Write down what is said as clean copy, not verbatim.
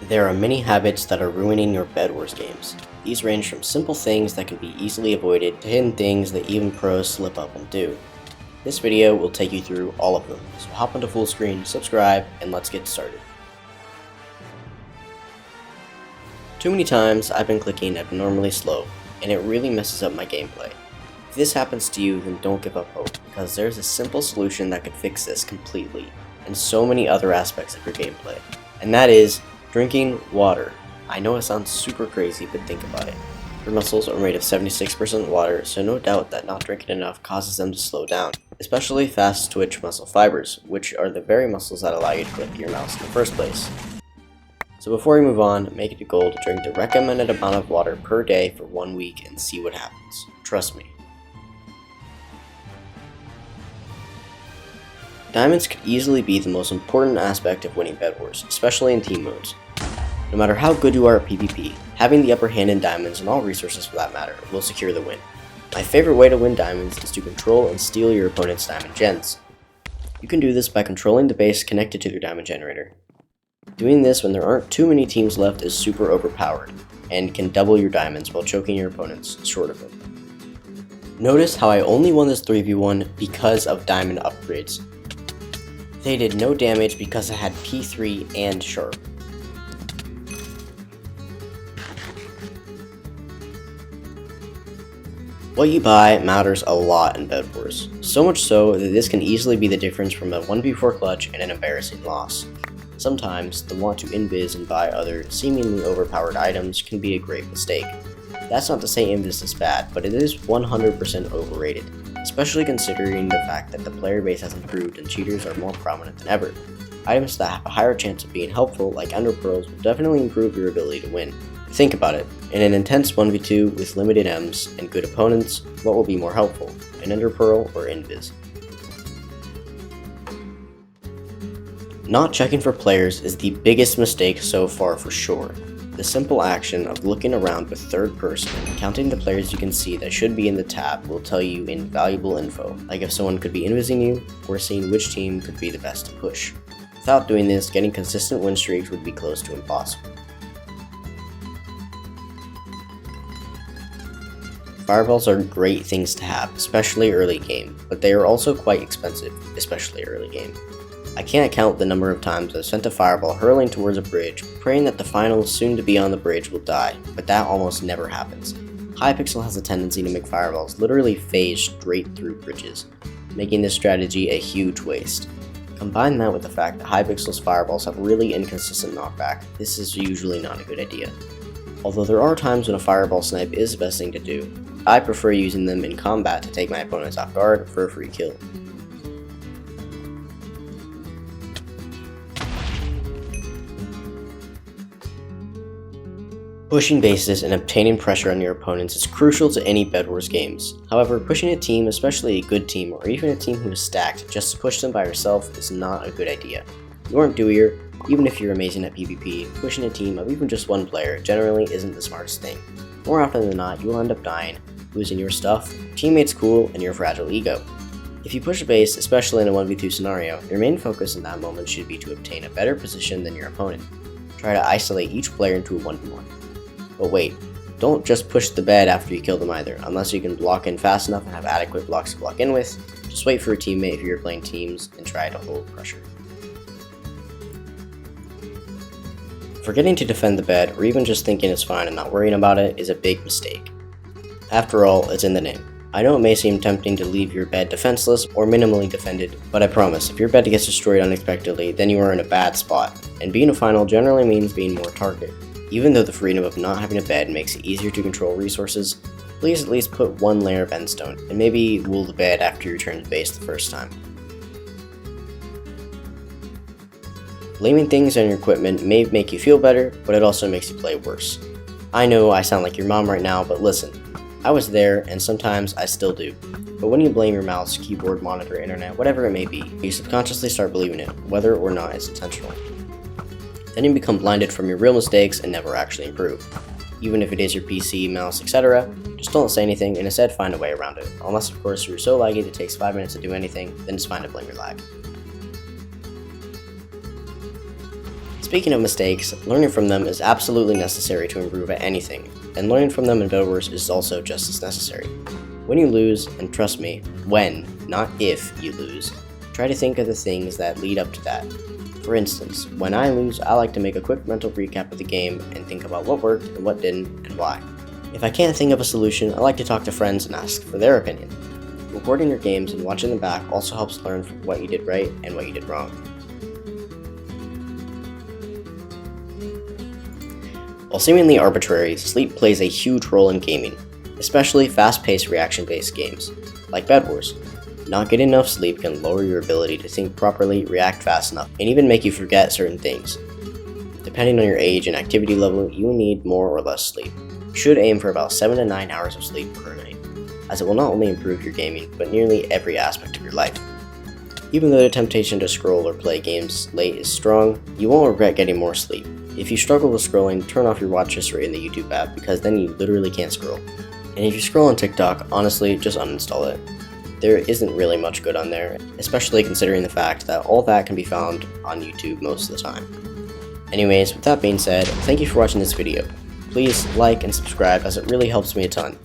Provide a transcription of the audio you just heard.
There are many habits that are ruining your Bedwars games. These range from simple things that can be easily avoided to hidden things that even pros slip up and do. This video will take you through all of them, so hop into full screen, subscribe, and let's get started. Too many times I've been clicking abnormally slow, and it really messes up my gameplay. If this happens to you, then don't give up hope, because there's a simple solution that could fix this completely, and so many other aspects of your gameplay, and that is drinking water. I know it sounds super crazy, but think about it. Your muscles are made of 76% water, so no doubt that not drinking enough causes them to slow down, especially fast twitch muscle fibers, which are the very muscles that allow you to click your mouse in the first place. So before we move on, make it a goal to drink the recommended amount of water per day for 1 week and see what happens. Trust me. Diamonds could easily be the most important aspect of winning Bedwars, especially in team modes. No matter how good you are at PvP, having the upper hand in diamonds, and all resources for that matter, will secure the win. My favorite way to win diamonds is to control and steal your opponent's diamond gens. You can do this by controlling the base connected to their diamond generator. Doing this when there aren't too many teams left is super overpowered, and can double your diamonds while choking your opponents short of them. Notice how I only won this 3v1 because of diamond upgrades. They did no damage because I had P3 and Sharp. What you buy matters a lot in Bedwars, so much so that this can easily be the difference from a 1v4 clutch and an embarrassing loss. Sometimes, the want to invis and buy other, seemingly overpowered items can be a great mistake. That's not to say invis is bad, but it is 100% overrated, especially considering the fact that the player base has improved and cheaters are more prominent than ever. Items that have a higher chance of being helpful, like Ender Pearls, will definitely improve your ability to win. Think about it, in an intense 1v2 with limited Ms and good opponents, what will be more helpful, an Ender Pearl or Invis? Not checking for players is the biggest mistake so far for sure. The simple action of looking around with third person and counting the players you can see that should be in the tab will tell you invaluable info, like if someone could be invising you, or seeing which team could be the best to push. Without doing this, getting consistent win streaks would be close to impossible. Fireballs are great things to have, especially early game, but they are also quite expensive, especially early game. I can't count the number of times I've sent a fireball hurling towards a bridge, praying that the final soon to be on the bridge will die, but that almost never happens. Hypixel has a tendency to make fireballs literally phase straight through bridges, making this strategy a huge waste. Combine that with the fact that Hypixel's fireballs have really inconsistent knockback, this is usually not a good idea. Although there are times when a fireball snipe is the best thing to do, I prefer using them in combat to take my opponents off guard for a free kill. Pushing bases and obtaining pressure on your opponents is crucial to any Bedwars games. However, pushing a team, especially a good team or even a team who is stacked, just to push them by yourself is not a good idea. You aren't doier, even if you're amazing at PvP, pushing a team of even just one player generally isn't the smartest thing. More often than not, you will end up dying, losing your stuff, teammates cool, and your fragile ego. If you push a base, especially in a 1v2 scenario, your main focus in that moment should be to obtain a better position than your opponent. Try to isolate each player into a 1v1. But wait, don't just push the bed after you kill them either, unless you can block in fast enough and have adequate blocks to block in with. Just wait for a teammate if you're playing teams and try to hold pressure. Forgetting to defend the bed, or even just thinking it's fine and not worrying about it, is a big mistake. After all, it's in the name. I know it may seem tempting to leave your bed defenseless or minimally defended, but I promise, if your bed gets destroyed unexpectedly, then you are in a bad spot, and being a final generally means being more targeted. Even though the freedom of not having a bed makes it easier to control resources, please at least put one layer of endstone, and maybe wool the bed after you return to base the first time. Blaming things on your equipment may make you feel better, but it also makes you play worse. I know I sound like your mom right now, but listen, I was there, and sometimes I still do. But when you blame your mouse, keyboard, monitor, internet, whatever it may be, you subconsciously start believing it, whether or not it's intentional. Then you become blinded from your real mistakes and never actually improve. Even if it is your PC, mouse, etc., just don't say anything and instead find a way around it. Unless of course you're so laggy it takes 5 minutes to do anything, then it's fine to blame your lag. Speaking of mistakes, learning from them is absolutely necessary to improve at anything, and learning from them in Bedwars is also just as necessary. When you lose, and trust me, when, not if you lose, try to think of the things that lead up to that. For instance, when I lose, I like to make a quick mental recap of the game and think about what worked and what didn't and why. If I can't think of a solution, I like to talk to friends and ask for their opinion. Recording your games and watching them back also helps learn from what you did right and what you did wrong. While seemingly arbitrary, sleep plays a huge role in gaming, especially fast-paced reaction-based games, like Bedwars. Not getting enough sleep can lower your ability to think properly, react fast enough, and even make you forget certain things. Depending on your age and activity level, you will need more or less sleep. You should aim for about 7 to 9 hours of sleep per night, as it will not only improve your gaming, but nearly every aspect of your life. Even though the temptation to scroll or play games late is strong, you won't regret getting more sleep. If you struggle with scrolling, turn off your watch history in the YouTube app, because then you literally can't scroll. And if you scroll on TikTok, honestly, just uninstall it. There isn't really much good on there, especially considering the fact that all that can be found on YouTube most of the time. Anyways, with that being said, thank you for watching this video. Please like and subscribe, as it really helps me a ton.